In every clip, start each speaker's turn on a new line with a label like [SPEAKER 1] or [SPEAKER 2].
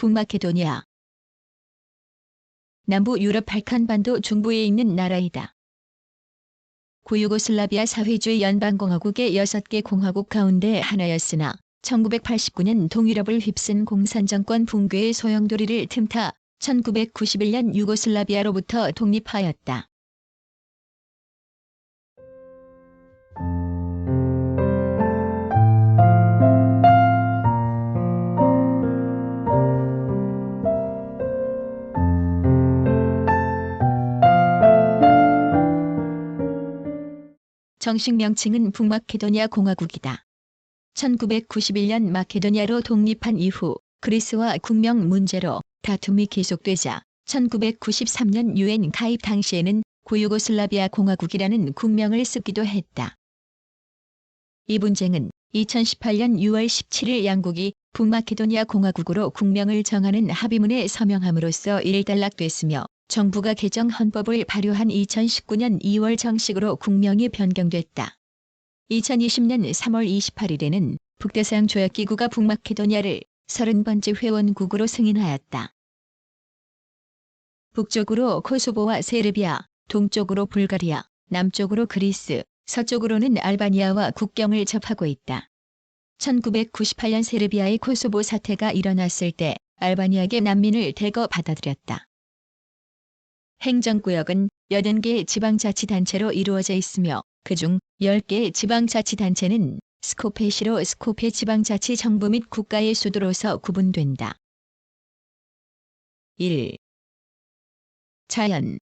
[SPEAKER 1] 북마케도니아. 남부 유럽 발칸반도 중부에 있는 나라이다. 구유고슬라비아 사회주의 연방공화국의 6개 공화국 가운데 하나였으나 1989년 동유럽을 휩쓴 공산정권 붕괴의 소용돌이를 틈타 1991년 유고슬라비아로부터 독립하였다. 정식 명칭은 북마케도니아 공화국이다. 1991년 마케도니아로 독립한 이후 그리스와 국명 문제로 다툼이 계속되자 1993년 유엔 가입 당시에는 구유고슬라비아 공화국이라는 국명을 쓰기도 했다. 이 분쟁은 2018년 6월 17일 양국이 북마케도니아 공화국으로 국명을 정하는 합의문에 서명함으로써 일단락됐으며 정부가 개정 헌법을 발효한 2019년 2월 정식으로 국명이 변경됐다. 2020년 3월 28일에는 북대서양 조약기구가 북마케도니아를 30번째 회원국으로 승인하였다. 북쪽으로 코소보와 세르비아, 동쪽으로 불가리아, 남쪽으로 그리스, 서쪽으로는 알바니아와 국경을 접하고 있다. 1998년 세르비아의 코소보 사태가 일어났을 때 알바니아계 난민을 대거 받아들였다. 행정구역은 80개의 지방자치단체로 이루어져 있으며 그중 10개의 지방자치단체는 스코페시로 스코페 지방자치 정부 및 국가의 수도로서 구분된다. 1. 자연.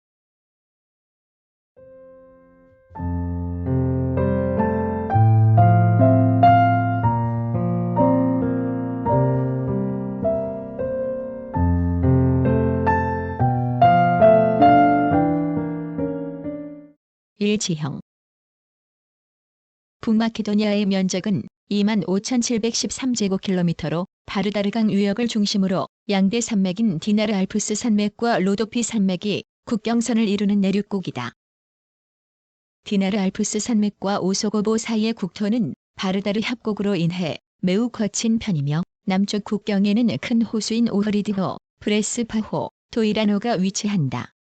[SPEAKER 1] 일지형. 북마케도니아의 면적은 25,713제곱킬로미터로 바르다르강 유역을 중심으로 양대 산맥인 디나르 알프스 산맥과 로도피 산맥이 국경선을 이루는 내륙국이다. 디나르 알프스 산맥과 오소고보 사이의 국토는 바르다르 협곡으로 인해 매우 거친 편이며 남쪽 국경에는 큰 호수인 오흐리드호, 브레스파호, 도이라노가 위치한다.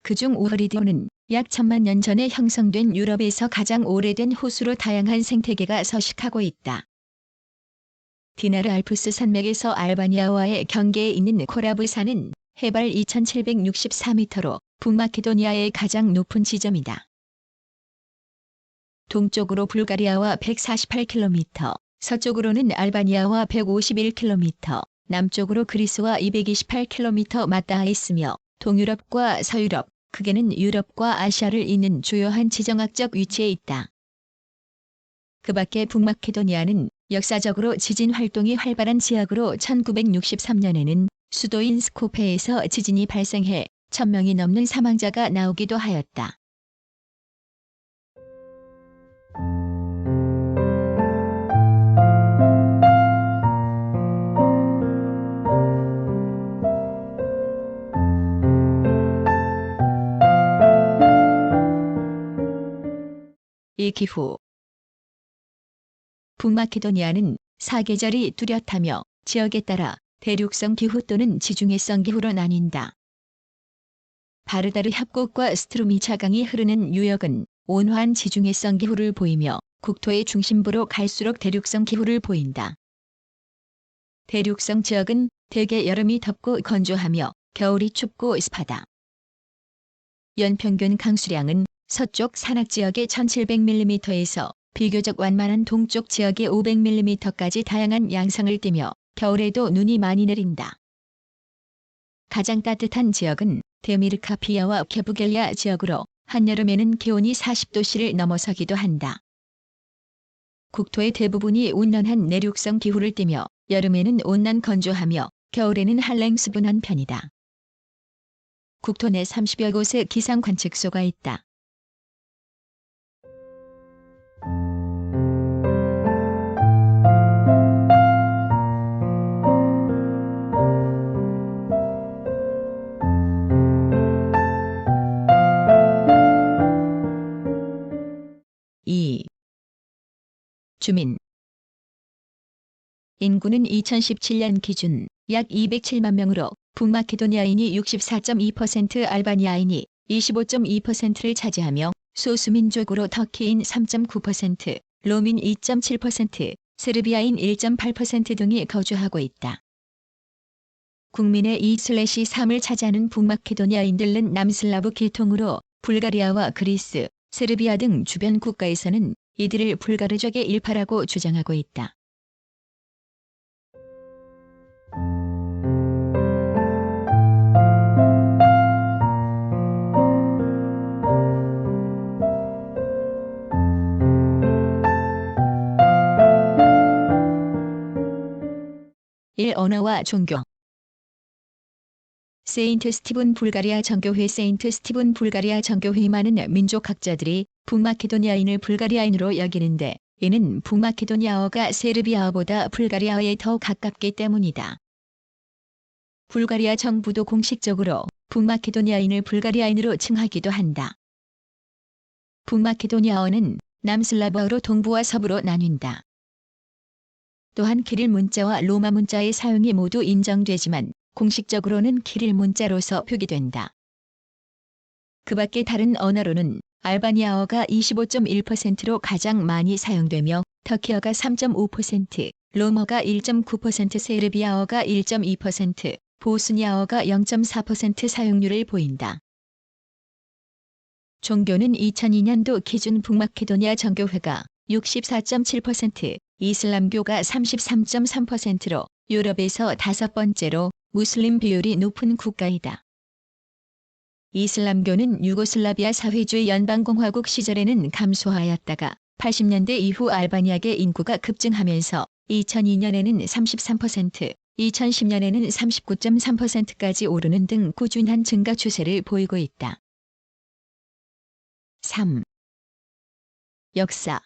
[SPEAKER 1] 그중 오흐리드호는 약 1000만 년 전에 형성된 유럽에서 가장 오래된 호수로 다양한 생태계가 서식하고 있다. 디나르 알프스 산맥에서 알바니아와의 경계에 있는 코라브산은 해발 2764m로 북마케도니아의 가장 높은 지점이다. 동쪽으로 불가리아와 148km, 서쪽으로는 알바니아와 151km, 남쪽으로 그리스와 228km 맞닿아 있으며 동유럽과 서유럽, 크게는 유럽과 아시아를 잇는 주요한 지정학적 위치에 있다. 그 밖에 북마케도니아는 역사적으로 지진 활동이 활발한 지역으로 1963년에는 수도인 스코페에서 지진이 발생해 1000명이 넘는 사망자가 나오기도 하였다. 이 기후. 북마케도니아는 사계절이 뚜렷하며 지역에 따라 대륙성 기후 또는 지중해성 기후로 나뉜다. 바르다르 협곡과 스트루미차 강이 흐르는 유역은 온화한 지중해성 기후를 보이며 국토의 중심부로 갈수록 대륙성 기후를 보인다. 대륙성 지역은 대개 여름이 덥고 건조하며 겨울이 춥고 습하다. 연평균 강수량은 서쪽 산악지역의 1700mm에서 비교적 완만한 동쪽 지역의 500mm까지 다양한 양상을 띠며 겨울에도 눈이 많이 내린다. 가장 따뜻한 지역은 데미르카피아와 케부겔리아 지역으로 한여름에는 기온이 40도씨를 넘어서기도 한다. 국토의 대부분이 온난한 내륙성 기후를 띠며 여름에는 온난 건조하며 겨울에는 한랭수분한 편이다. 국토 내 30여 곳의 기상 관측소가 있다. 주민. 인구는 2017년 기준 약 207만 명으로 북마케도니아인이 64.2%, 알바니아인이 25.2%를 차지하며 소수민족으로 터키인 3.9%, 롬인 2.7%, 세르비아인 1.8% 등이 거주하고 있다. 국민의 2/3을 차지하는 북마케도니아인들은 남슬라브 계통으로 불가리아와 그리스, 세르비아 등 주변 국가에서는 이들을 불가르족의 일파라고 주장하고 있다. 언어와 종교. 세인트 스티븐 불가리아 정교회. 세인트 스티븐 불가리아 정교회. 많은 민족학자들이 북마케도니아인을 불가리아인으로 여기는데 이는 북마케도니아어가 세르비아어보다 불가리아어에 더 가깝기 때문이다. 불가리아 정부도 공식적으로 북마케도니아인을 불가리아인으로 칭하기도 한다. 북마케도니아어는 남슬라브어로 동부와 서부로 나뉜다. 또한 키릴 문자와 로마 문자의 사용이 모두 인정되지만 공식적으로는 키릴 문자로서 표기된다. 그 밖에 다른 언어로는 알바니아어가 25.1%로 가장 많이 사용되며 터키어가 3.5%, 롬어가 1.9%, 세르비아어가 1.2%, 보스니아어가 0.4% 사용률을 보인다. 종교는 2002년도 기준 북마케도니아 정교회가 64.7%, 이슬람교가 33.3%로 유럽에서 5번째로 무슬림 비율이 높은 국가이다. 이슬람교는 유고슬라비아 사회주의 연방공화국 시절에는 감소하였다가 80년대 이후 알바니아계 인구가 급증하면서 2002년에는 33%, 2010년에는 39.3%까지 오르는 등 꾸준한 증가 추세를 보이고 있다. 3. 역사.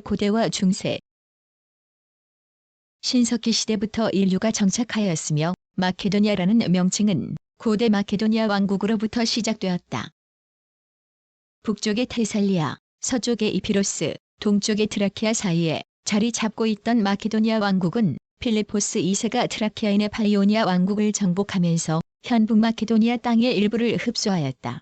[SPEAKER 1] 고대와 중세. 신석기 시대부터 인류가 정착하였으며 마케도니아라는 명칭은 고대 마케도니아 왕국으로부터 시작되었다. 북쪽의 테살리아, 서쪽의 이피로스, 동쪽의 트라키아 사이에 자리 잡고 있던 마케도니아 왕국은 필리포스 2세가 트라키아인의 파이오니아 왕국을 정복하면서 현 북마케도니아 땅의 일부를 흡수하였다.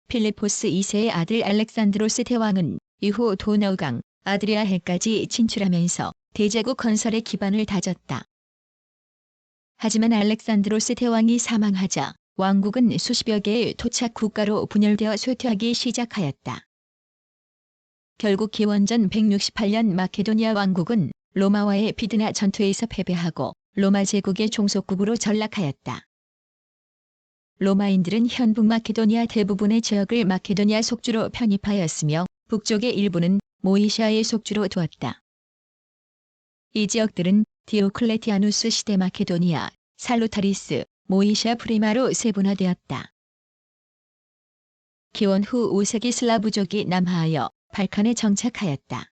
[SPEAKER 1] 필리포스 2세의 아들 알렉산드로스 대왕은 이후 도나우강, 아드리아해까지 진출하면서 대제국 건설의 기반을 다졌다. 하지만 알렉산드로스 대왕이 사망하자 왕국은 수십여 개의 토착 국가로 분열되어 쇠퇴하기 시작하였다. 결국 기원전 168년 마케도니아 왕국은 로마와의 비드나 전투에서 패배하고 로마 제국의 종속국으로 전락하였다. 로마인들은 현 북마케도니아 대부분의 지역을 마케도니아 속주로 편입하였으며 북쪽의 일부는 모이시아의 속주로 두었다. 이 지역들은 디오클레티아누스 시대 마케도니아, 살루타리스, 모이시아 프리마로 세분화되었다. 기원 후 5세기 슬라브족이 남하하여 발칸에 정착하였다.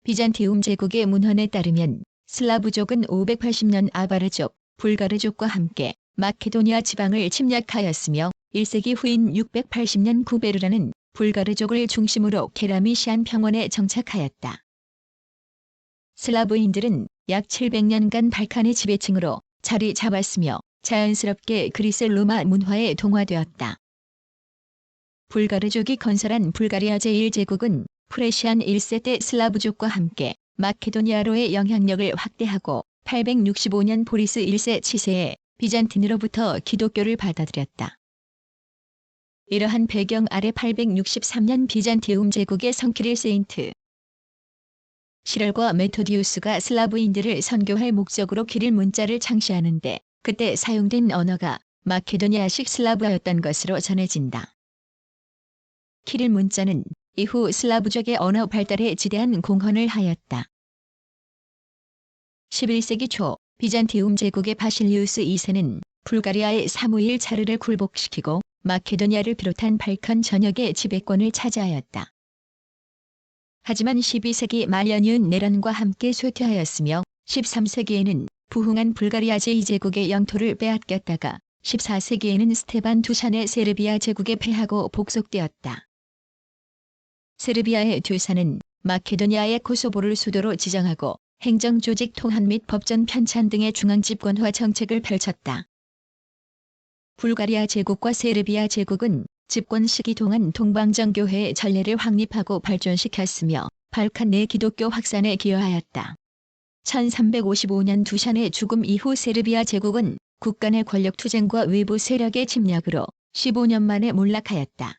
[SPEAKER 1] 비잔티움 제국의 문헌에 따르면 슬라브족은 580년 아바르족, 불가르족과 함께 마케도니아 지방을 침략하였으며 1세기 후인 680년 구베르라는 불가르족을 중심으로 게라미시안 평원에 정착하였다. 슬라브인들은 약 700년간 발칸의 지배층으로 자리 잡았으며 자연스럽게 그리스 로마 문화에 동화되었다. 불가르족이 건설한 불가리아 제1제국은 프레시안 1세 때 슬라브족과 함께 마케도니아로의 영향력을 확대하고 865년 보리스 1세 치세에 비잔틴으로부터 기독교를 받아들였다. 이러한 배경 아래 863년 비잔티움 제국의 성키릴 세인트 시럴과 메토디우스가 슬라브인들을 선교할 목적으로 키릴 문자를 창시하는데 그때 사용된 언어가 마케도니아식 슬라브어였던 것으로 전해진다. 키릴 문자는 이후 슬라브족의 언어 발달에 지대한 공헌을 하였다. 11세기 초 비잔티움 제국의 바실리우스 2세는 불가리아의 사무일 차르를 굴복시키고 마케도니아를 비롯한 발칸 전역의 지배권을 차지하였다. 하지만 12세기 말 연이은 내란과 함께 쇠퇴하였으며 13세기에는 부흥한 불가리아 제2제국의 영토를 빼앗겼다가 14세기에는 스테반 두산의 세르비아 제국에 패하고 복속되었다. 세르비아의 두산은 마케도니아의 코소보를 수도로 지정하고 행정조직 통합 및 법전 편찬 등의 중앙집권화 정책을 펼쳤다. 불가리아 제국과 세르비아 제국은 집권 시기 동안 동방정교회의 전례를 확립하고 발전시켰으며 발칸 내 기독교 확산에 기여하였다. 1355년 두산의 죽음 이후 세르비아 제국은 국가 내 권력 투쟁과 외부 세력의 침략으로 15년 만에 몰락하였다.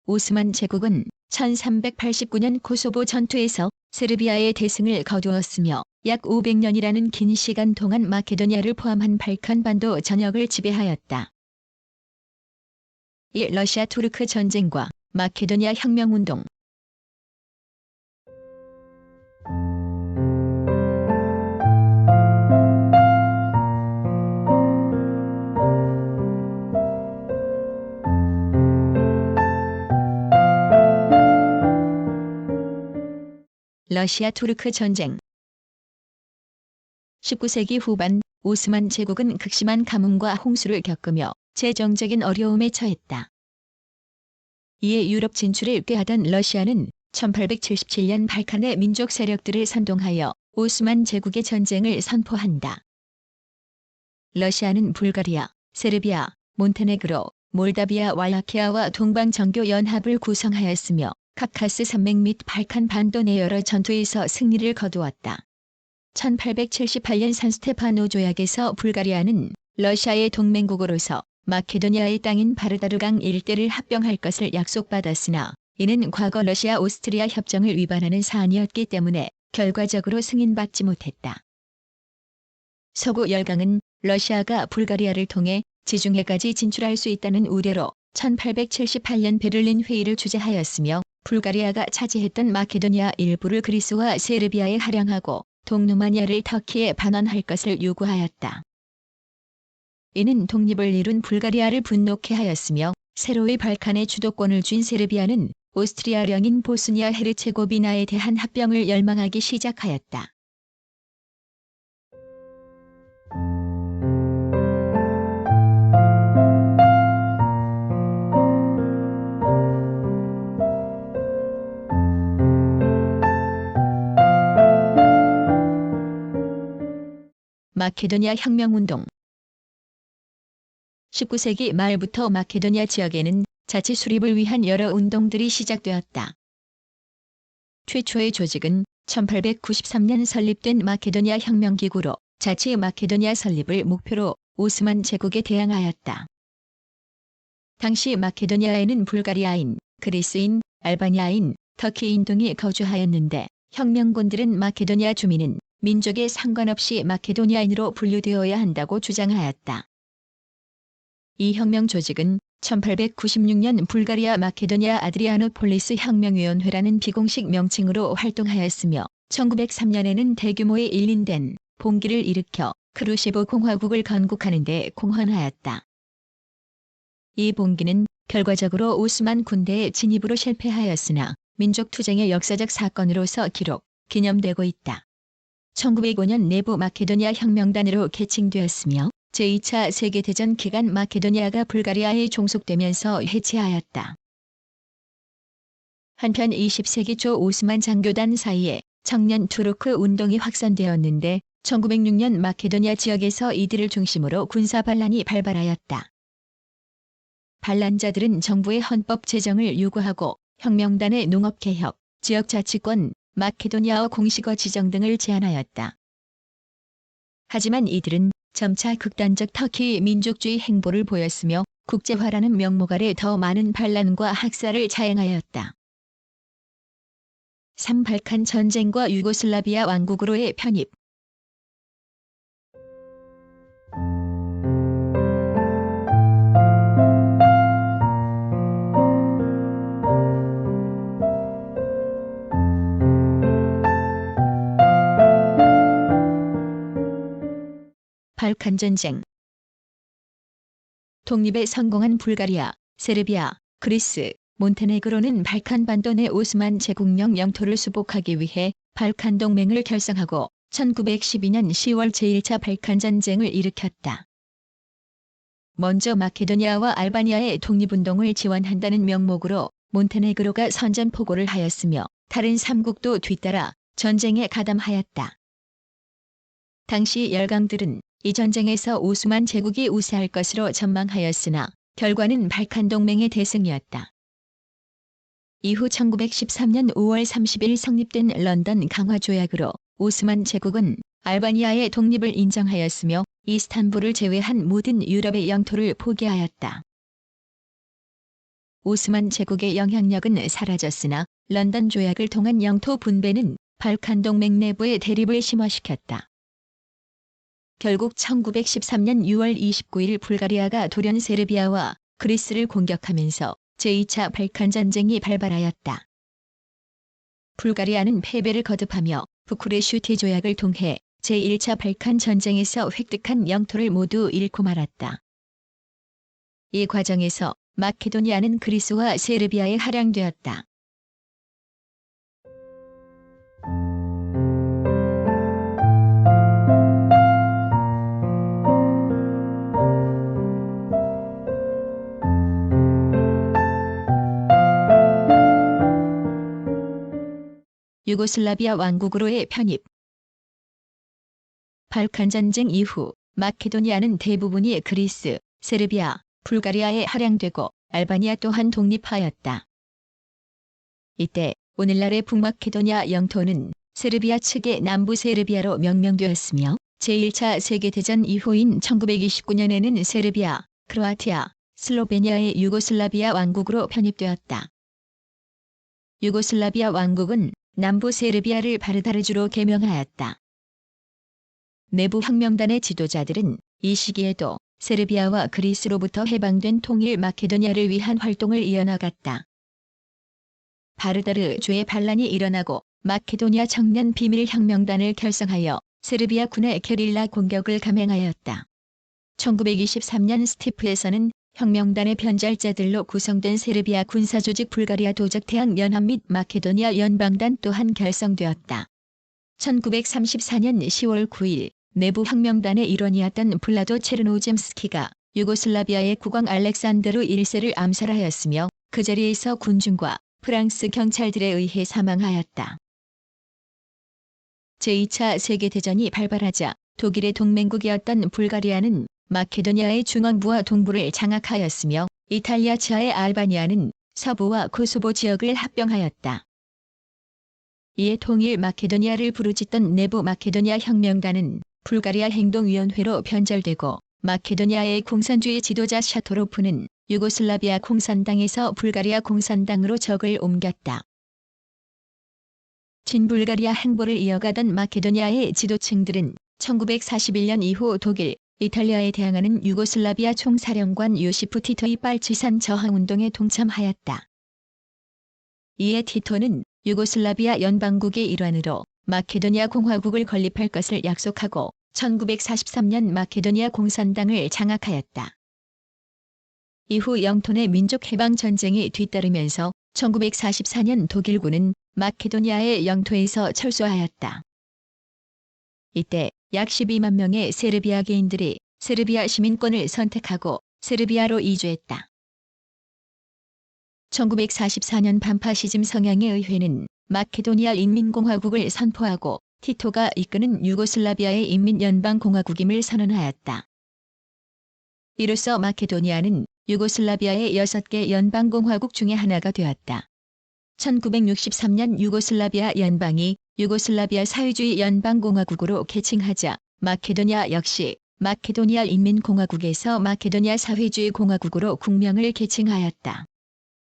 [SPEAKER 1] 오스만 제국은 1389년 코소보 전투에서 세르비아의 대승을 거두었으며 약 500년이라는 긴 시간 동안 마케도니아를 포함한 발칸반도 전역을 지배하였다. 이 러시아 투르크 전쟁과 마케도니아 혁명운동. 러시아 투르크 전쟁. 19세기 후반 오스만 제국은 극심한 가뭄과 홍수를 겪으며 재정적인 어려움에 처했다. 이에 유럽 진출을 꾀하던 러시아는 1877년 발칸의 민족 세력들을 선동하여 오스만 제국의 전쟁을 선포한다. 러시아는 불가리아, 세르비아, 몬테네그로, 몰다비아 왈라키아와 동방정교 연합을 구성하였으며 카카스 산맥 및 발칸 반도 내 여러 전투에서 승리를 거두었다. 1878년 산스테파노 조약에서 불가리아는 러시아의 동맹국으로서 마케도니아의 땅인 바르다르강 일대를 합병할 것을 약속받았으나 이는 과거 러시아 오스트리아 협정을 위반하는 사안이었기 때문에 결과적으로 승인받지 못했다. 서구 열강은 러시아가 불가리아를 통해 지중해까지 진출할 수 있다는 우려로 1878년 베를린 회의를 주재하였으며 불가리아가 차지했던 마케도니아 일부를 그리스와 세르비아에 할양하고 동루마니아를 터키에 반환할 것을 요구하였다. 이는 독립을 이룬 불가리아를 분노케 하였으며 새로이 발칸의 주도권을 쥔 세르비아는 오스트리아령인 보스니아 헤르체고비나에 대한 합병을 열망하기 시작하였다. 마케도니아 혁명운동. 19세기 말부터 마케도니아 지역에는 자치 수립을 위한 여러 운동들이 시작되었다. 최초의 조직은 1893년 설립된 마케도니아 혁명기구로 자치 마케도니아 설립을 목표로 오스만 제국에 대항하였다. 당시 마케도니아에는 불가리아인, 그리스인, 알바니아인, 터키인 등이 거주하였는데 혁명군들은 마케도니아 주민은 민족에 상관없이 마케도니아인으로 분류되어야 한다고 주장하였다. 이 혁명 조직은 1896년 불가리아 마케도니아 아드리아노폴리스 혁명위원회라는 비공식 명칭으로 활동하였으며 1903년에는 대규모의 일린된 봉기를 일으켜 크루셰브 공화국을 건국하는 데 공헌하였다. 이 봉기는 결과적으로 오스만 군대의 진입으로 실패하였으나 민족투쟁의 역사적 사건으로서 기념되고 있다. 1905년 내부 마케도니아 혁명단으로 개칭되었으며 제2차 세계대전 기간 마케도니아가 불가리아에 종속되면서 해체하였다. 한편 20세기 초 오스만 장교단 사이에 청년 투르크 운동이 확산되었는데 1906년 마케도니아 지역에서 이들을 중심으로 군사 반란이 발발하였다. 반란자들은 정부의 헌법 제정을 요구하고 혁명단의 농업개혁, 지역자치권, 마케도니아어 공식어 지정 등을 제안하였다. 하지만 이들은 점차 극단적 터키 민족주의 행보를 보였으며 국제화라는 명목 아래 더 많은 반란과 학살을 자행하였다. 3발칸 전쟁과 유고슬라비아 왕국으로의 편입. 발칸 전쟁. 독립에 성공한 불가리아, 세르비아, 그리스, 몬테네그로는 발칸반도 내 오스만 제국령 영토를 수복하기 위해 발칸 동맹을 결성하고 1912년 10월 제1차 발칸 전쟁을 일으켰다. 먼저 마케도니아와 알바니아의 독립운동을 지원한다는 명목으로 몬테네그로가 선전포고를 하였으며 다른 3국도 뒤따라 전쟁에 가담하였다. 당시 열강들은 이 전쟁에서 오스만 제국이 우세할 것으로 전망하였으나 결과는 발칸 동맹의 대승이었다. 이후 1913년 5월 30일 성립된 런던 강화조약으로 오스만 제국은 알바니아의 독립을 인정하였으며 이스탄불을 제외한 모든 유럽의 영토를 포기하였다. 오스만 제국의 영향력은 사라졌으나 런던 조약을 통한 영토 분배는 발칸 동맹 내부의 대립을 심화시켰다. 결국 1913년 6월 29일 불가리아가 돌연 세르비아와 그리스를 공격하면서 제2차 발칸 전쟁이 발발하였다. 불가리아는 패배를 거듭하며 부쿠레슈티 조약을 통해 제1차 발칸 전쟁에서 획득한 영토를 모두 잃고 말았다. 이 과정에서 마케도니아는 그리스와 세르비아에 할양되었다. 유고슬라비아 왕국으로의 편입. 발칸 전쟁 이후 마케도니아는 대부분이 그리스, 세르비아, 불가리아에 할양되고 알바니아 또한 독립하였다. 이때 오늘날의 북마케도니아 영토는 세르비아 측의 남부 세르비아로 명명되었으며 제1차 세계대전 이후인 1929년에는 세르비아, 크로아티아, 슬로베니아의 유고슬라비아 왕국으로 편입되었다. 유고슬라비아 왕국은 남부 세르비아를 바르다르주로 개명하였다. 내부 혁명단의 지도자들은 이 시기에도 세르비아와 그리스로부터 해방된 통일 마케도니아를 위한 활동을 이어나갔다. 바르다르주의 반란이 일어나고 마케도니아 청년 비밀혁명단을 결성하여 세르비아 군의 게릴라 공격을 감행하였다. 1923년 스티프에서는 혁명단의 변절자들로 구성된 세르비아 군사조직 불가리아 도적태양 연합 및 마케도니아 연방단 또한 결성되었다. 1934년 10월 9일 내부 혁명단의 일원이었던 블라도 체르노젬스키가 유고슬라비아의 국왕 알렉산드르 1세를 암살하였으며 그 자리에서 군중과 프랑스 경찰들에 의해 사망하였다. 제2차 세계대전이 발발하자 독일의 동맹국이었던 불가리아는 마케도니아의 중앙부와 동부를 장악하였으며 이탈리아 치하의 알바니아는 서부와 코소보 지역을 합병하였다. 이에 통일 마케도니아를 부르짖던 내부 마케도니아 혁명단은 불가리아 행동위원회로 변절되고 마케도니아의 공산주의 지도자 샤토로프는 유고슬라비아 공산당에서 불가리아 공산당으로 적을 옮겼다. 친불가리아 행보를 이어가던 마케도니아의 지도층들은 1941년 이후 독일, 이탈리아에 대항하는 유고슬라비아 총사령관 요시프 티토의 빨치산 저항운동에 동참하였다. 이에 티토는 유고슬라비아 연방국의 일환으로 마케도니아 공화국을 건립할 것을 약속하고 1943년 마케도니아 공산당을 장악하였다. 이후 영토 내 민족해방전쟁이 뒤따르면서 1944년 독일군은 마케도니아의 영토에서 철수하였다. 이때 약 12만 명의 세르비아 개인들이 세르비아 시민권을 선택하고 세르비아로 이주했다. 1944년 반파시즘 성향의 의회는 마케도니아 인민공화국을 선포하고 티토가 이끄는 유고슬라비아의 인민연방공화국임을 선언하였다. 이로써 마케도니아는 유고슬라비아의 6개 연방공화국 중의 하나가 되었다. 1963년 유고슬라비아 연방이 유고슬라비아 사회주의 연방공화국으로 개칭하자 마케도니아 역시 마케도니아 인민공화국에서 마케도니아 사회주의 공화국으로 국명을 개칭하였다.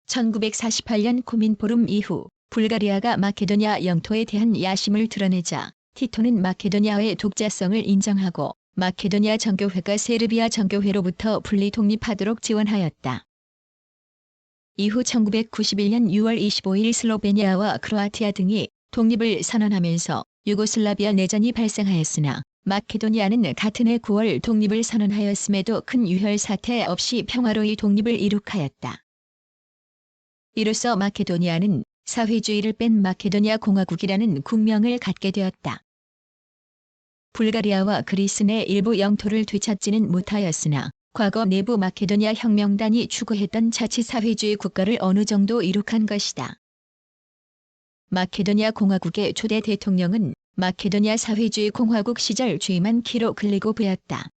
[SPEAKER 1] 1948년 코민포럼 이후 불가리아가 마케도니아 영토에 대한 야심을 드러내자 티토는 마케도니아의 독자성을 인정하고 마케도니아 정교회가 세르비아 정교회로부터 분리 독립하도록 지원하였다. 이후 1991년 6월 25일 슬로베니아와 크로아티아 등이 독립을 선언하면서 유고슬라비아 내전이 발생하였으나 마케도니아는 같은 해 9월 독립을 선언하였음에도 큰 유혈 사태 없이 평화로이 독립을 이룩하였다. 이로써 마케도니아는 사회주의를 뺀 마케도니아 공화국이라는 국명을 갖게 되었다. 불가리아와 그리스 내 일부 영토를 되찾지는 못하였으나 과거 내부 마케도니아 혁명단이 추구했던 자치사회주의 국가를 어느 정도 이룩한 것이다. 마케도니아 공화국의 초대 대통령은 마케도니아 사회주의 공화국 시절 취임한 키로 글리고브였다.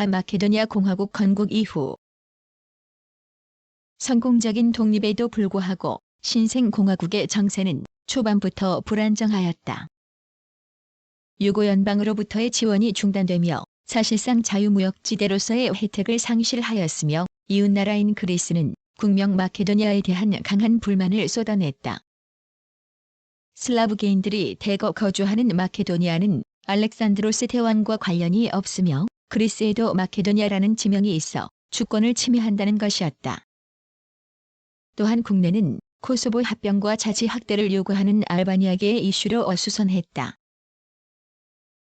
[SPEAKER 1] 마케도니아 공화국 건국 이후 성공적인 독립에도 불구하고 신생 공화국의 정세는 초반부터 불안정하였다. 유고 연방으로부터의 지원이 중단되며 사실상 자유무역지대로서의 혜택을 상실하였으며 이웃나라인 그리스는 국명 마케도니아에 대한 강한 불만을 쏟아냈다. 슬라브계인들이 대거 거주하는 마케도니아는 알렉산드로스 대왕과 관련이 없으며 그리스에도 마케도니아라는 지명이 있어 주권을 침해한다는 것이었다. 또한 국내는 코소보 합병과 자치 확대를 요구하는 알바니아계의 이슈로 어수선했다.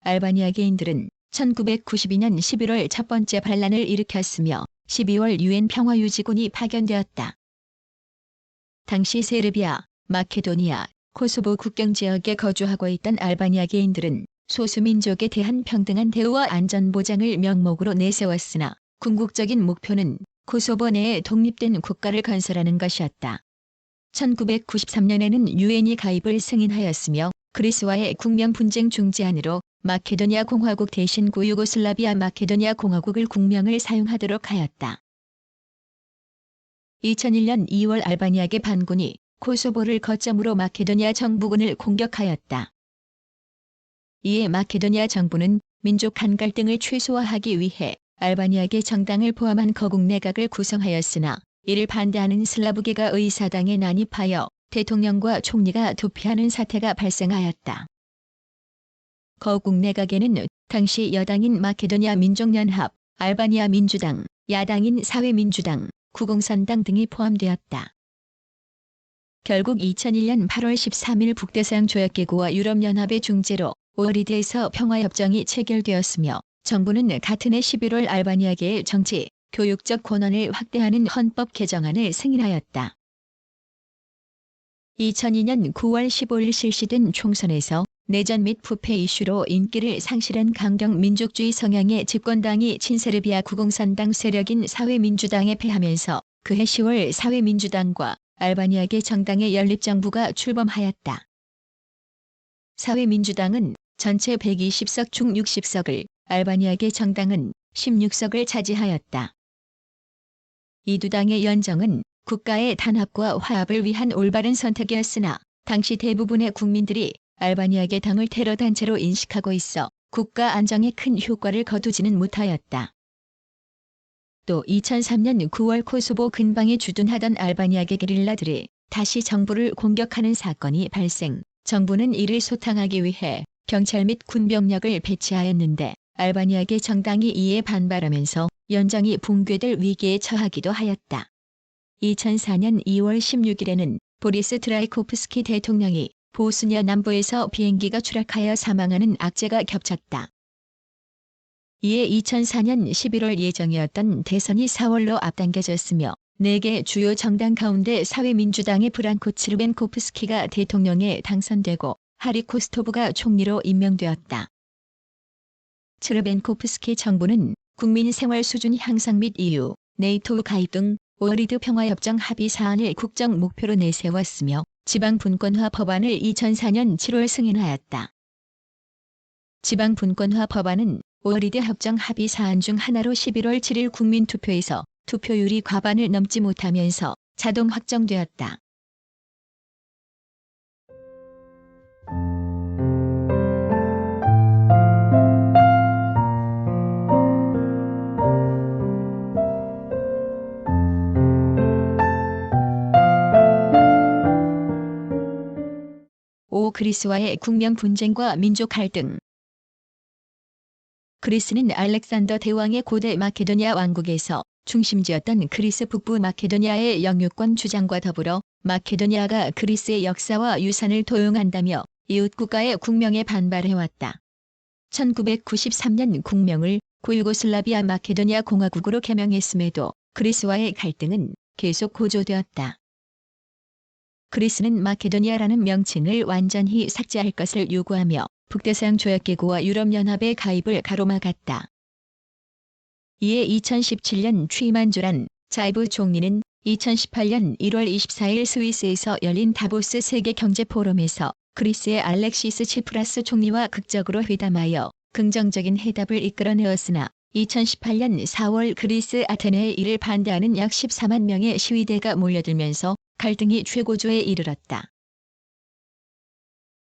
[SPEAKER 1] 알바니아계인들은 1992년 11월 첫 번째 반란을 일으켰으며 12월 유엔 평화유지군이 파견되었다. 당시 세르비아, 마케도니아, 코소보 국경 지역에 거주하고 있던 알바니아계인들은 소수민족에 대한 평등한 대우와 안전보장을 명목으로 내세웠으나 궁극적인 목표는 코소보 내에 독립된 국가를 건설하는 것이었다. 1993년에는 유엔이 가입을 승인하였으며 그리스와의 국면 분쟁 중재안으로 마케도니아 공화국 대신 구유고슬라비아 마케도니아 공화국을 국명을 사용하도록 하였다. 2001년 2월 알바니아계 반군이 코소보를 거점으로 마케도니아 정부군을 공격하였다. 이에 마케도니아 정부는 민족 간 갈등을 최소화하기 위해 알바니아계 정당을 포함한 거국 내각을 구성하였으나 이를 반대하는 슬라브계가 의사당에 난입하여 대통령과 총리가 도피하는 사태가 발생하였다. 거국 내각에는 당시 여당인 마케도니아 민족연합, 알바니아 민주당, 야당인 사회민주당, 구공산당 등이 포함되었다. 결국 2001년 8월 13일 북대서양 조약기구와 유럽연합의 중재로 오흐리드에서 평화협정이 체결되었으며 정부는 같은 해 11월 알바니아계의 정치, 교육적 권한을 확대하는 헌법 개정안을 승인하였다. 2002년 9월 15일 실시된 총선에서 내전 및 부패 이슈로 인기를 상실한 강경 민족주의 성향의 집권당이 친세르비아 구공산당 세력인 사회민주당에 패하면서 그해 10월 사회민주당과 알바니아계 정당의 연립정부가 출범하였다. 사회민주당은 전체 120석 중 60석을, 알바니아계 정당은 16석을 차지하였다. 이 두 당의 연정은 국가의 단합과 화합을 위한 올바른 선택이었으나 당시 대부분의 국민들이 알바니아계 당을 테러 단체로 인식하고 있어 국가 안정에 큰 효과를 거두지는 못하였다. 또 2003년 9월 코소보 근방에 주둔하던 알바니아계 게릴라들이 다시 정부를 공격하는 사건이 발생, 정부는 이를 소탕하기 위해 경찰 및 군병력을 배치하였는데 알바니아계 정당이 이에 반발하면서 연정이 붕괴될 위기에 처하기도 하였다. 2004년 2월 16일에는 보리스 트라이코프스키 대통령이 보스니아 남부에서 비행기가 추락하여 사망하는 악재가 겹쳤다. 이에 2004년 11월 예정이었던 대선이 4월로 앞당겨졌으며 4개 주요 정당 가운데 사회민주당의 브란코 츠르벤코프스키가 대통령에 당선되고 하리 코스토브가 총리로 임명되었다. 츠르벤코프스키 정부는 국민 생활 수준 향상 및 EU, 네이토 가입 등 오흐리드 평화협정 합의 사안을 국정 목표로 내세웠으며 지방 분권화 법안을 2004년 7월 승인하였다. 지방 분권화 법안은 오흐리드 협정 합의 사안 중 하나로 11월 7일 국민투표에서 투표율이 과반을 넘지 못하면서 자동 확정되었다. 그리스와의 국명 분쟁과 민족 갈등. 그리스는 알렉산더 대왕의 고대 마케도니아 왕국에서 중심지였던 그리스 북부 마케도니아의 영유권 주장과 더불어 마케도니아가 그리스의 역사와 유산을 도용한다며 이웃 국가의 국명에 반발해왔다. 1993년 국명을 구유고슬라비아 마케도니아 공화국으로 개명했음에도 그리스와의 갈등은 계속 고조되었다. 그리스는 마케도니아라는 명칭을 완전히 삭제할 것을 요구하며 북대서양 조약기구와 유럽연합의 가입을 가로막았다. 이에 2017년 취임한 조란 자이브 총리는 2018년 1월 24일 스위스에서 열린 다보스 세계경제포럼에서 그리스의 알렉시스 치프라스 총리와 극적으로 회담하여 긍정적인 해답을 이끌어내었으나 2018년 4월 그리스 아테네에 이를 반대하는 약 14만 명의 시위대가 몰려들면서 갈등이 최고조에 이르렀다.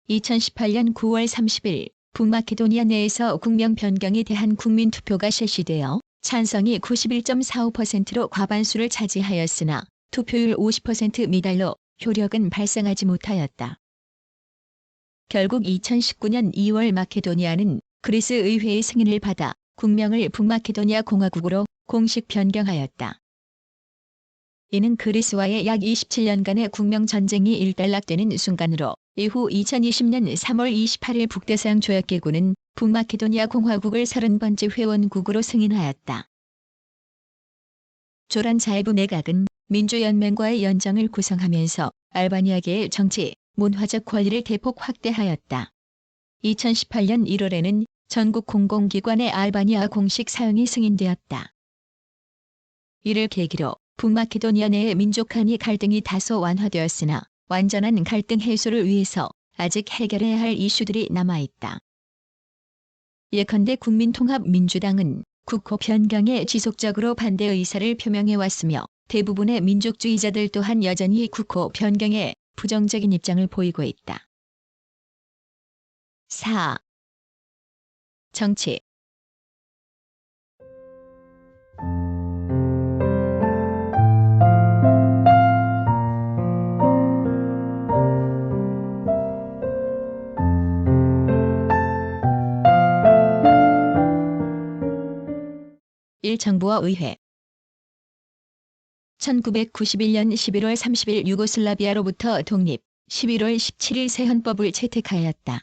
[SPEAKER 1] 2018년 9월 30일 북마케도니아 내에서 국명 변경에 대한 국민투표가 실시되어 찬성이 91.45%로 과반수를 차지하였으나 투표율 50% 미달로 효력은 발생하지 못하였다. 결국 2019년 2월 마케도니아는 그리스 의회의 승인을 받아 국명을 북마케도니아 공화국으로 공식 변경하였다. 이는 그리스와의 약 27년간의 국명 전쟁이 일단락되는 순간으로 이후 2020년 3월 28일 북대서양 조약기구는 북마케도니아 공화국을 30번째 회원국으로 승인하였다. 조란 자이브 내각은 민주연맹과의 연정을 구성하면서 알바니아계의 정치, 문화적 권리를 대폭 확대하였다. 2018년 1월에는 전국 공공기관의 알바니아 공식 사용이 승인되었다. 이를 계기로 북마케도니아 내의 민족 간의 갈등이 다소 완화되었으나 완전한 갈등 해소를 위해서 아직 해결해야 할 이슈들이 남아있다. 예컨대 국민통합민주당은 국호 변경에 지속적으로 반대 의사를 표명해왔으며 대부분의 민족주의자들 또한 여전히 국호 변경에 부정적인 입장을 보이고 있다. 4. 정치. 정부와 의회. 1991년 11월 30일 유고슬라비아로부터 독립, 11월 17일 새 헌법을 채택하였다.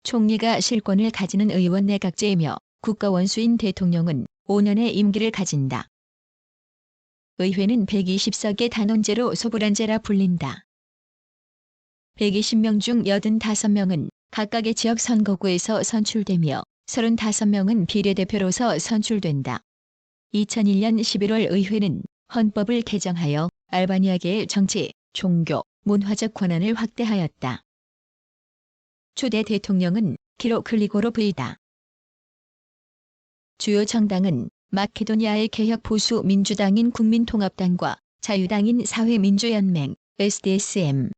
[SPEAKER 1] 총리가 실권을 가지는 의원 내각제이며 국가원수인 대통령은 5년의 임기를 가진다. 의회는 120석의 단원제로 소브란제라 불린다. 120명 중 85명은 각각의 지역 선거구에서 선출되며 35명은 비례대표로서 선출된다. 2001년 11월 의회는 헌법을 개정하여 알바니아계의 정치, 종교, 문화적 권한을 확대하였다. 초대 대통령은 키로 클리고로브이다. 주요 정당은 마케도니아의 개혁 보수 민주당인 국민통합당과 자유당인 사회민주연맹 SDSM,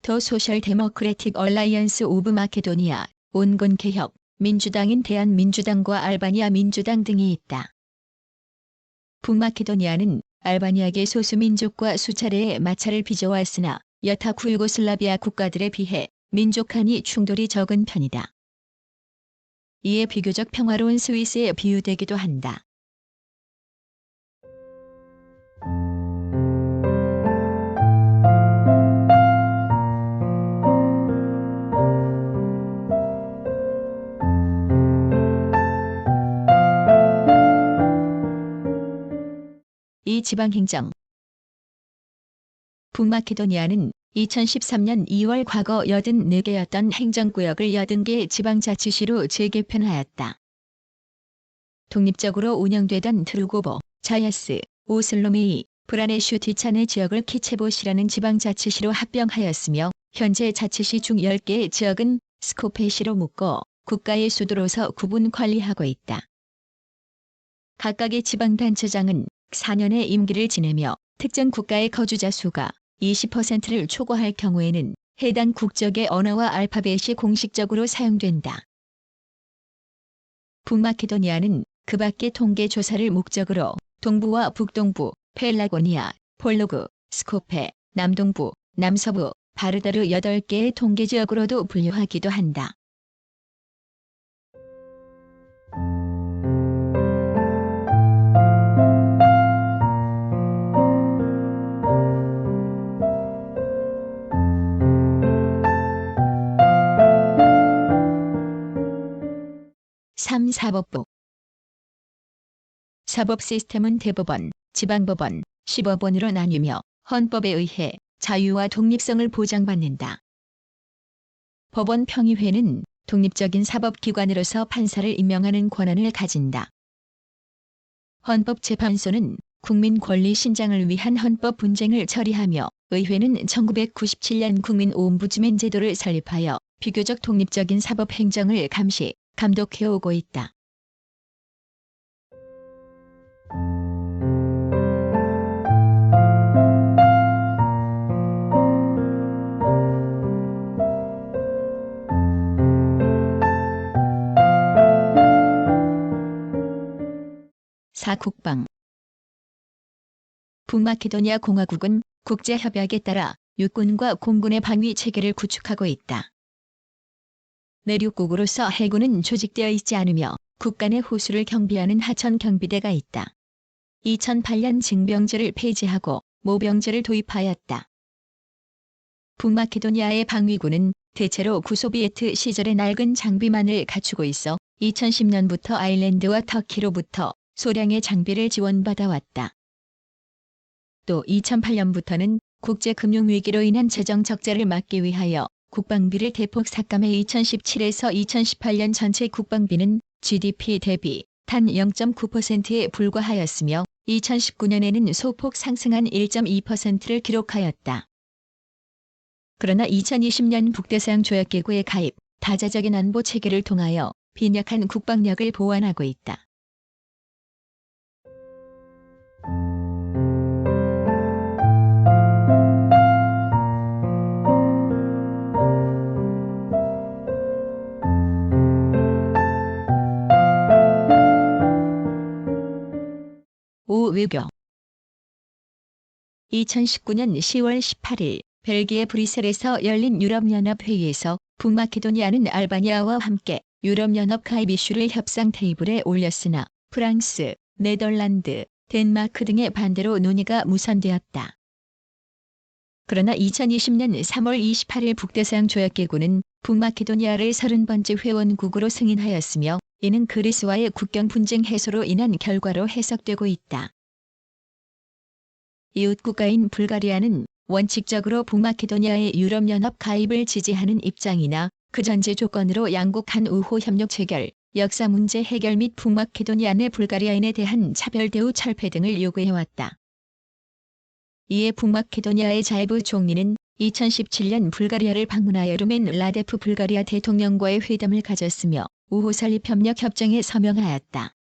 [SPEAKER 1] 더 소셜 데모크래틱 얼라이언스 오브 마케도니아, 온건개혁, 민주당인 대한민주당과 알바니아 민주당 등이 있다. 북마케도니아는 알바니아계 소수민족과 수차례의 마찰을 빚어왔으나 여타 구유고슬라비아 국가들에 비해 민족 간의 충돌이 적은 편이다. 이에 비교적 평화로운 스위스에 비유되기도 한다. 이 지방행정. 북마케도니아는 2013년 2월 과거 84개였던 행정구역을 80개 지방자치시로 재개편하였다. 독립적으로 운영되던 트루고보, 자야스, 오슬로메이, 브라네슈 뒤찬의 지역을 키체보시라는 지방자치시로 합병하였으며 현재 자치시 중 10개의 지역은 스코페시로 묶어 국가의 수도로서 구분 관리하고 있다. 각각의 지방단체장은 4년의 임기를 지내며 특정 국가의 거주자 수가 20%를 초과할 경우에는 해당 국적의 언어와 알파벳이 공식적으로 사용된다. 북마케도니아는 그 밖의 통계 조사를 목적으로 동부와 북동부, 펠라고니아, 폴로그, 스코페, 남동부, 남서부, 바르다르 8개의 통계지역으로도 분류하기도 한다. 사법부. 사법 시스템은 대법원, 지방법원, 시법원으로 나뉘며 헌법에 의해 자유와 독립성을 보장받는다. 법원평의회는 독립적인 사법기관으로서 판사를 임명하는 권한을 가진다. 헌법재판소는 국민 권리 신장을 위한 헌법 분쟁을 처리하며 의회는 1997년 국민 옴부즈맨 제도를 설립하여 비교적 독립적인 사법 행정을 감시, 감독해오고 있다. 국방. 북마케도니아 공화국은 국제협약에 따라 육군과 공군의 방위 체계를 구축하고 있다. 내륙국으로서 해군은 조직되어 있지 않으며 국가 내 호수를 경비하는 하천 경비대가 있다. 2008년 징병제를 폐지하고 모병제를 도입하였다. 북마케도니아의 방위군은 대체로 구소비에트 시절의 낡은 장비만을 갖추고 있어 2010년부터 아일랜드와 터키로부터 소량의 장비를 지원받아왔다. 또 2008년부터는 국제금융위기로 인한 재정 적자를 막기 위하여 국방비를 대폭 삭감해 2017에서 2018년 전체 국방비는 GDP 대비 단 0.9%에 불과하였으며 2019년에는 소폭 상승한 1.2%를 기록하였다. 그러나 2020년 북대서양 조약기구에 가입, 다자적인 안보 체계를 통하여 빈약한 국방력을 보완하고 있다. 외교. 2019년 10월 18일 벨기에 브뤼셀에서 열린 유럽연합회의에서 북마케도니아는 알바니아와 함께 유럽연합 가입 이슈를 협상 테이블에 올렸으나 프랑스, 네덜란드, 덴마크 등의 반대로 논의가 무산되었다. 그러나 2020년 3월 28일 북대서양 조약기구는 북마케도니아를 30번째 회원국으로 승인하였으며 이는 그리스와의 국경 분쟁 해소로 인한 결과로 해석되고 있다. 이웃 국가인 불가리아는 원칙적으로 북마케도니아의 유럽연합 가입을 지지하는 입장이나 그 전제 조건으로 양국 간 우호 협력 체결, 역사 문제 해결 및 북마케도니아 내 불가리아인에 대한 차별 대우 철폐 등을 요구해왔다. 이에 북마케도니아의 자이브 총리는 2017년 불가리아를 방문하여 루멘 라데프 불가리아 대통령과의 회담을 가졌으며 우호 설립 협력 협정에 서명하였다.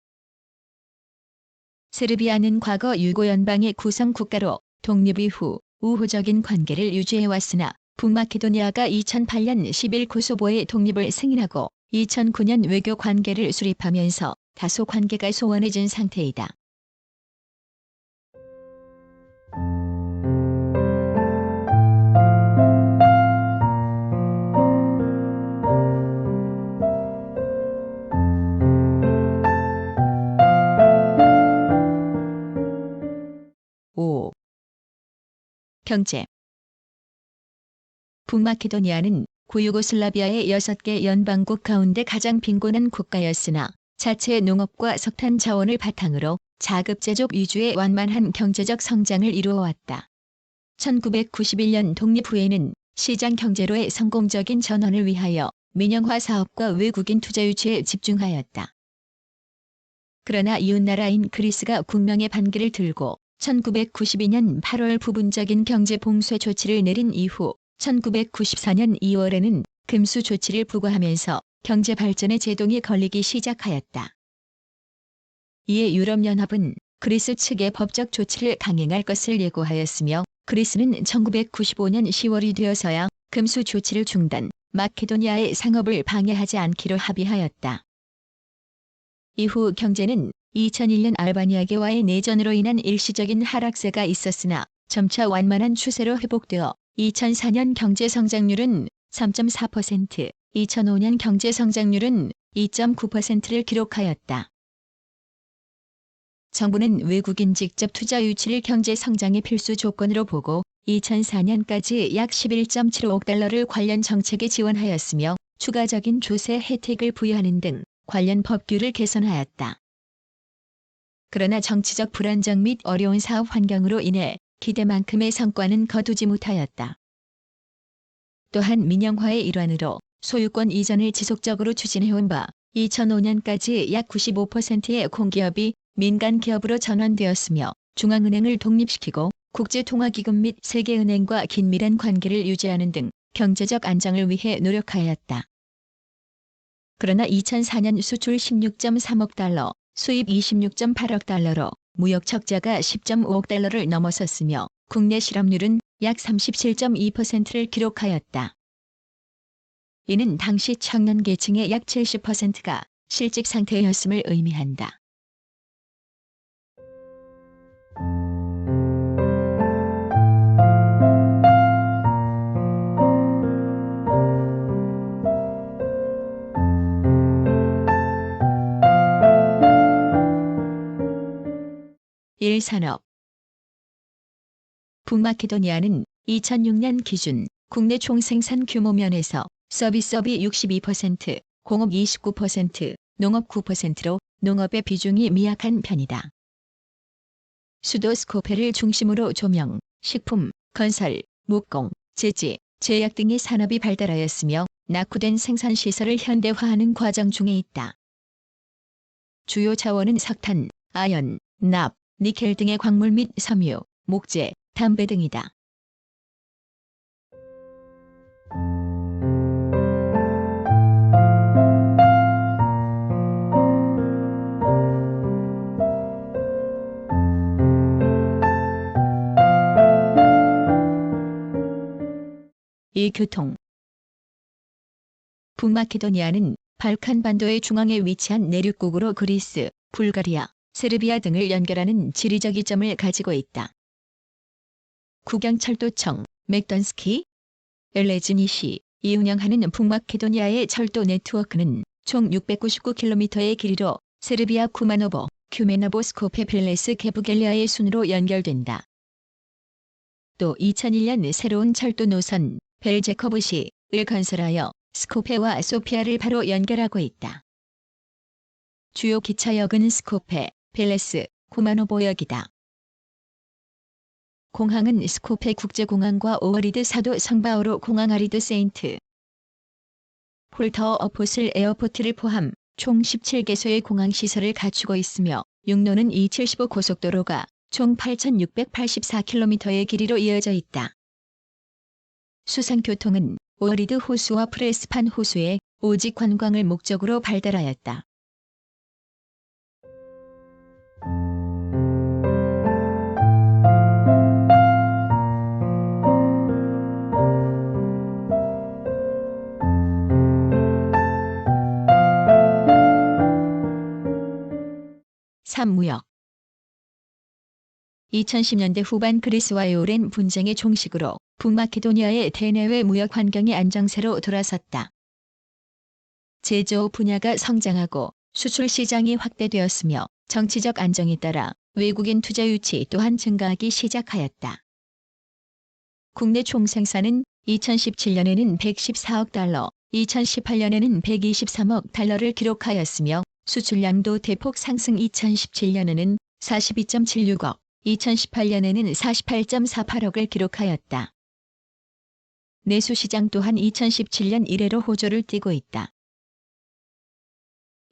[SPEAKER 1] 세르비아는 과거 유고연방의 구성 국가로 독립 이후 우호적인 관계를 유지해왔으나 북마케도니아가 2008년 10일 코소보의 독립을 승인하고 2009년 외교 관계를 수립하면서 다소 관계가 소원해진 상태이다. 경제. 북마케도니아는 구유고슬라비아의 6개 연방국 가운데 가장 빈곤한 국가였으나 자체 농업과 석탄 자원을 바탕으로 자급제족 위주의 완만한 경제적 성장을 이루어왔다. 1991년 독립 후에는 시장 경제로의 성공적인 전환을 위하여 민영화 사업과 외국인 투자 유치에 집중하였다. 그러나 이웃나라인 그리스가 국명의 반기를 들고 1992년 8월 부분적인 경제 봉쇄 조치를 내린 이후 1994년 2월에는 금수 조치를 부과하면서 경제 발전의 제동이 걸리기 시작하였다. 이에 유럽연합은 그리스 측의 법적 조치를 강행할 것을 예고하였으며 그리스는 1995년 10월이 되어서야 금수 조치를 중단, 마케도니아의 상업을 방해하지 않기로 합의하였다. 이후 경제는 2001년 알바니아계와의 내전으로 인한 일시적인 하락세가 있었으나 점차 완만한 추세로 회복되어 2004년 경제 성장률은 3.4%, 2005년 경제 성장률은 2.9%를 기록하였다. 정부는 외국인 직접 투자 유치를 경제 성장의 필수 조건으로 보고 2004년까지 약 11.75억 달러를 관련 정책에 지원하였으며 추가적인 조세 혜택을 부여하는 등 관련 법규를 개선하였다. 그러나 정치적 불안정 및 어려운 사업 환경으로 인해 기대만큼의 성과는 거두지 못하였다. 또한 민영화의 일환으로 소유권 이전을 지속적으로 추진해온 바 2005년까지 약 95%의 공기업이 민간 기업으로 전환되었으며 중앙은행을 독립시키고 국제통화기금 및 세계은행과 긴밀한 관계를 유지하는 등 경제적 안정을 위해 노력하였다. 그러나 2004년 수출 16.3억 달러, 수입 26.8억 달러로 무역 적자가 10.5억 달러를 넘어섰으며 국내 실업률은 약 37.2%를 기록하였다. 이는 당시 청년 계층의 약 70%가 실직 상태였음을 의미한다. 일산업. 북마케도니아는 2006년 기준 국내 총생산 규모 면에서 서비스업이 62%, 공업 29%, 농업 9%로 농업의 비중이 미약한 편이다. 수도 스코페를 중심으로 조명, 식품, 건설, 목공, 제지, 제약 등의 산업이 발달하였으며 낙후된 생산시설을 현대화하는 과정 중에 있다. 주요 자원은 석탄, 아연, 납, 니켈 등의 광물 및 섬유, 목재, 담배 등이다. 이 교통. 북마케도니아는 발칸반도의 중앙에 위치한 내륙국으로 그리스, 불가리아, 세르비아 등을 연결하는 지리적 이점을 가지고 있다. 국영철도청, 맥던스키, 엘레즈니시, 이 운영하는 북마케도니아의 철도 네트워크는 총 699km의 길이로 세르비아 쿠마노보, 큐메노보 스코페 펠레스 게부겔리아의 순으로 연결된다. 또 2001년 새로운 철도 노선 벨제커브시를 건설하여 스코페와 소피아를 바로 연결하고 있다. 주요 기차역은 스코페, 펠레스, 쿠마노보역이다. 공항은 스코페 국제공항과 오어리드 사도 성바오로 공항 아리드 세인트 폴터 어포슬 에어포트를 포함 총 17개소의 공항시설을 갖추고 있으며 육로는 E75 고속도로가 총 8,684km의 길이로 이어져 있다. 수상교통은 오어리드 호수와 프레스판 호수에 오직 관광을 목적으로 발달하였다. 무역. 2010년대 후반 그리스와의 오랜 분쟁의 종식으로 북마케도니아의 대내외 무역 환경이 안정세로 돌아섰다. 제조업 분야가 성장하고 수출 시장이 확대되었으며 정치적 안정에 따라 외국인 투자 유치 또한 증가하기 시작하였다. 국내 총생산은 2017년에는 114억 달러, 2018년에는 123억 달러를 기록하였으며 수출량도 대폭 상승 2017년에는 42.76억, 2018년에는 48.48억을 기록하였다. 내수시장 또한 2017년 이래로 호조를 띠고 있다.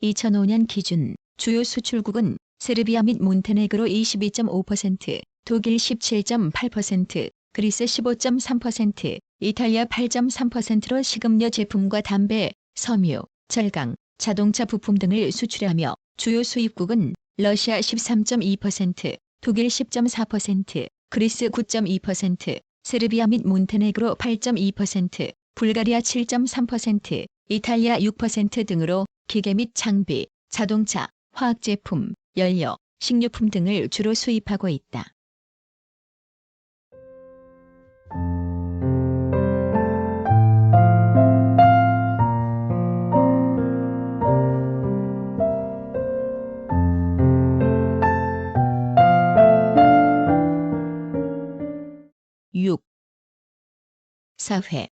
[SPEAKER 1] 2005년 기준 주요 수출국은 세르비아 및 몬테네그로 22.5%, 독일 17.8%, 그리스 15.3%, 이탈리아 8.3%로 식음료 제품과 담배, 섬유, 절강, 자동차 부품 등을 수출하며 주요 수입국은 러시아 13.2%, 독일 10.4%, 그리스 9.2%, 세르비아 및 몬테네그로 8.2%, 불가리아 7.3%, 이탈리아 6% 등으로 기계 및 장비, 자동차, 화학제품, 연료, 식료품 등을 주로 수입하고 있다. 사회.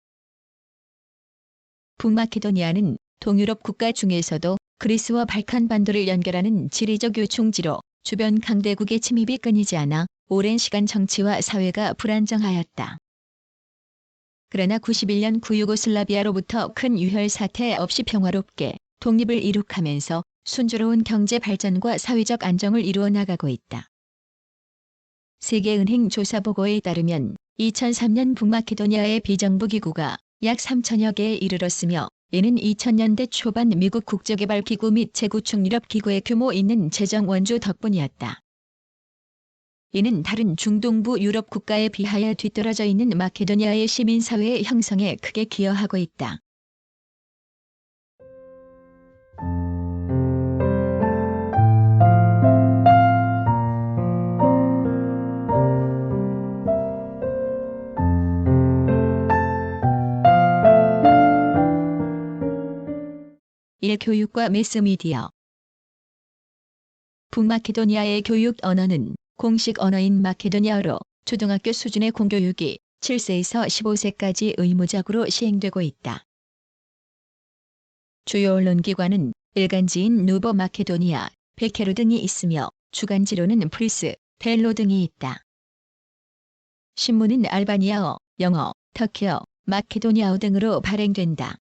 [SPEAKER 1] 북마케도니아는 동유럽 국가 중에서도 그리스와 발칸 반도를 연결하는 지리적 요충지로 주변 강대국의 침입이 끊이지 않아 오랜 시간 정치와 사회가 불안정하였다. 그러나 91년 구유고슬라비아로부터 큰 유혈 사태 없이 평화롭게 독립을 이룩하면서 순조로운 경제 발전과 사회적 안정을 이루어 나가고 있다. 세계은행 조사 보고에 따르면 2003년 북마케도니아의 비정부 기구가 약 3천여 개에 이르렀으며 이는 2000년대 초반 미국 국제개발기구 및 재구축유럽기구의 규모 있는 재정 원조 덕분이었다. 이는 다른 중동부 유럽 국가에 비하여 뒤떨어져 있는 마케도니아의 시민사회의 형성에 크게 기여하고 있다. 교육과 매스미디어. 북마케도니아의 교육 언어는 공식 언어인 마케도니아어로 초등학교 수준의 공교육이 7세에서 15세까지 의무적으로 시행되고 있다. 주요 언론기관은 일간지인 누보 마케도니아, 베케르 등이 있으며 주간지로는 프리스, 델로 등이 있다. 신문은 알바니아어, 영어, 터키어, 마케도니아어 등으로 발행된다.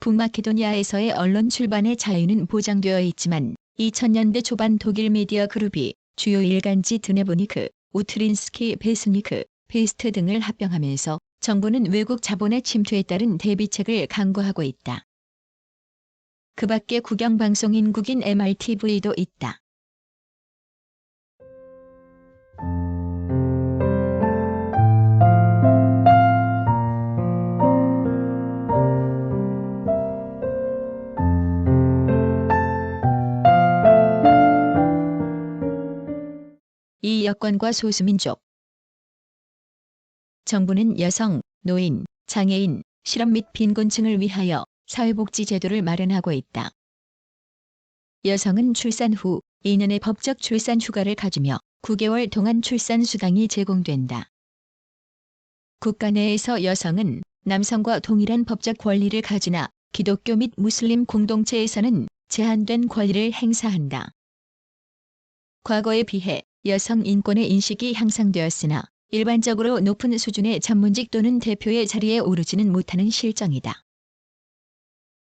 [SPEAKER 1] 북마케도니아에서의 언론 출판의 자유는 보장되어 있지만 2000년대 초반 독일 미디어 그룹이 주요 일간지 드네보니크, 우트린스키 베스니크, 베스트 등을 합병하면서 정부는 외국 자본의 침투에 따른 대비책을 강구하고 있다. 그 밖에 국영방송인국인 MRTV도 있다. 이 여권과 소수민족. 정부는 여성, 노인, 장애인, 실업 및 빈곤층을 위하여 사회복지 제도를 마련하고 있다. 여성은 출산 후 2년의 법적 출산 휴가를 가지며 9개월 동안 출산 수당이 제공된다. 국가 내에서 여성은 남성과 동일한 법적 권리를 가지나 기독교 및 무슬림 공동체에서는 제한된 권리를 행사한다. 과거에 비해 여성 인권의 인식이 향상되었으나 일반적으로 높은 수준의 전문직 또는 대표의 자리에 오르지는 못하는 실정이다.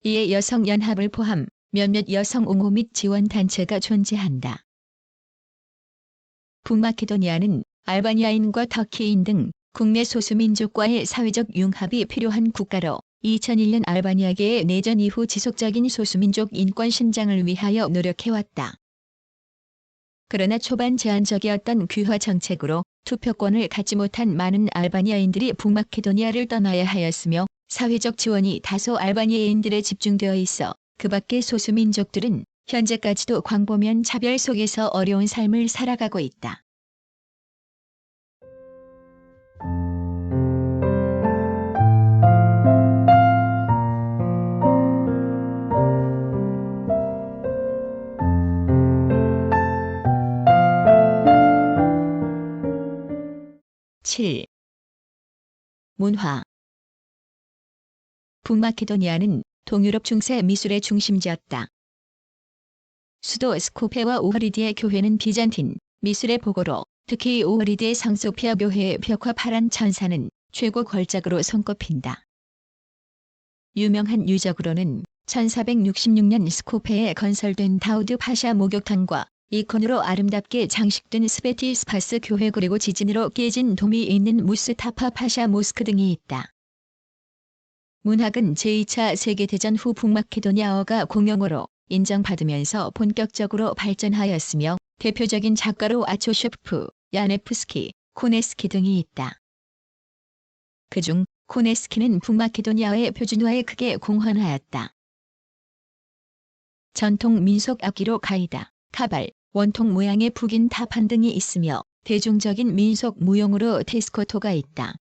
[SPEAKER 1] 이에 여성연합을 포함 몇몇 여성 옹호 및 지원 단체가 존재한다. 북마케도니아는 알바니아인과 터키인 등 국내 소수민족과의 사회적 융합이 필요한 국가로 2001년 알바니아계의 내전 이후 지속적인 소수민족 인권 신장을 위하여 노력해왔다. 그러나 초반 제한적이었던 귀화 정책으로 투표권을 갖지 못한 많은 알바니아인들이 북마케도니아를 떠나야 하였으며 사회적 지원이 다소 알바니아인들에 집중되어 있어 그 밖의 소수민족들은 현재까지도 광범위한 차별 속에서 어려운 삶을 살아가고 있다. 문화. 북마케도니아는 동유럽 중세 미술의 중심지였다. 수도 스코페와 오흐리드의 교회는 비잔틴 미술의 보고로 특히 오흐리드의 성소피아 교회의 벽화 파란 천사는 최고 걸작으로 손꼽힌다. 유명한 유적으로는 1466년 스코페에 건설된 다우드 파샤 목욕탕과 이콘으로 아름답게 장식된 스베티스파스 교회 그리고 지진으로 깨진 돔이 있는 무스타파 파샤 모스크 등이 있다. 문학은 제2차 세계대전 후 북마케도니아어가 공용어로 인정받으면서 본격적으로 발전하였으며 대표적인 작가로 아초셰프, 야네프스키, 코네스키 등이 있다. 그중 코네스키는 북마케도니아의 표준화에 크게 공헌하였다. 전통 민속 악기로 가이다, 카발, 원통 모양의 북인 타판 등이 있으며 대중적인 민속 무용으로 테스코토가 있다.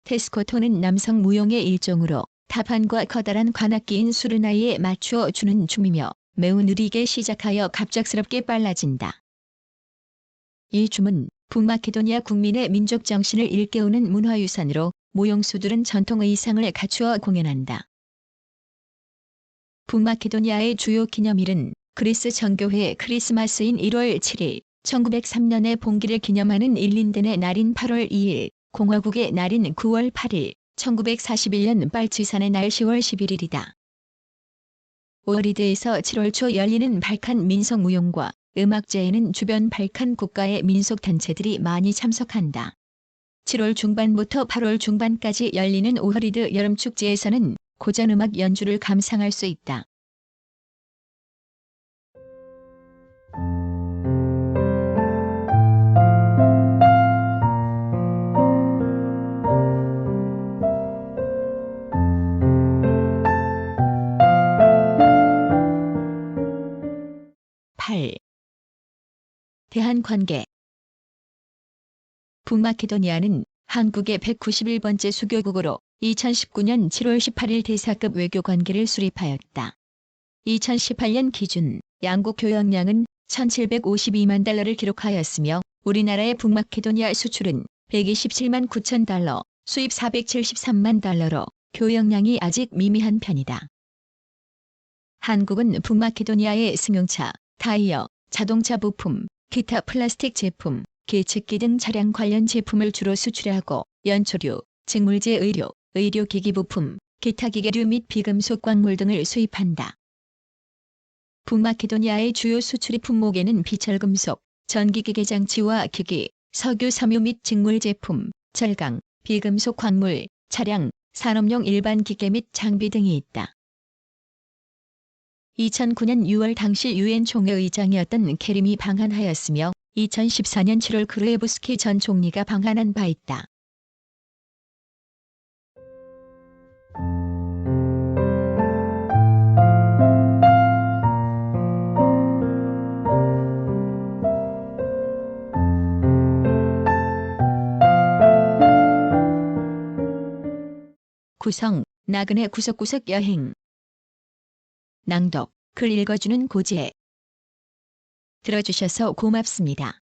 [SPEAKER 1] 테스코토는 남성 무용의 일종으로 타판과 커다란 관악기인 수르나이에 맞추어 주는 춤이며 매우 느리게 시작하여 갑작스럽게 빨라진다. 이 춤은 북마케도니아 국민의 민족 정신을 일깨우는 문화유산으로 무용수들은 전통 의상을 갖추어 공연한다. 북마케도니아의 주요 기념일은 그리스 정교회 크리스마스인 1월 7일, 1903년의 봉기를 기념하는 일린덴의 날인 8월 2일, 공화국의 날인 9월 8일, 1941년 빨치산의 날 10월 11일이다. 오어리드에서 7월 초 열리는 발칸 민속무용과 음악제에는 주변 발칸 국가의 민속단체들이 많이 참석한다. 7월 중반부터 8월 중반까지 열리는 오어리드 여름축제에서는 고전음악 연주를 감상할 수 있다. 대한관계. 북마케도니아는 한국의 191번째 수교국으로 2019년 7월 18일 대사급 외교관계를 수립하였다. 2018년 기준 양국 교역량은 1,752만 달러를 기록하였으며 우리나라의 북마케도니아 수출은 127만 9천 달러, 수입 473만 달러로 교역량이 아직 미미한 편이다. 한국은 북마케도니아의 승용차, 타이어, 자동차 부품, 기타 플라스틱 제품, 계측기 등 차량 관련 제품을 주로 수출하고 연초류, 직물제 의료, 의료기기 부품, 기타 기계류 및 비금속 광물 등을 수입한다. 북마케도니아의 주요 수출입 품목에는 비철금속, 전기기계 장치와 기기, 석유 섬유 및 직물 제품, 철강, 비금속 광물, 차량, 산업용 일반 기계 및 장비 등이 있다. 2009년 6월 당시 유엔 총회의장이었던 케림이 방한하였으며 2014년 7월 그루에브스키 전 총리가 방한한 바 있다. 구성, 나그네 구석구석 여행. 낭독, 글 읽어주는 고지혜. 들어주셔서 고맙습니다.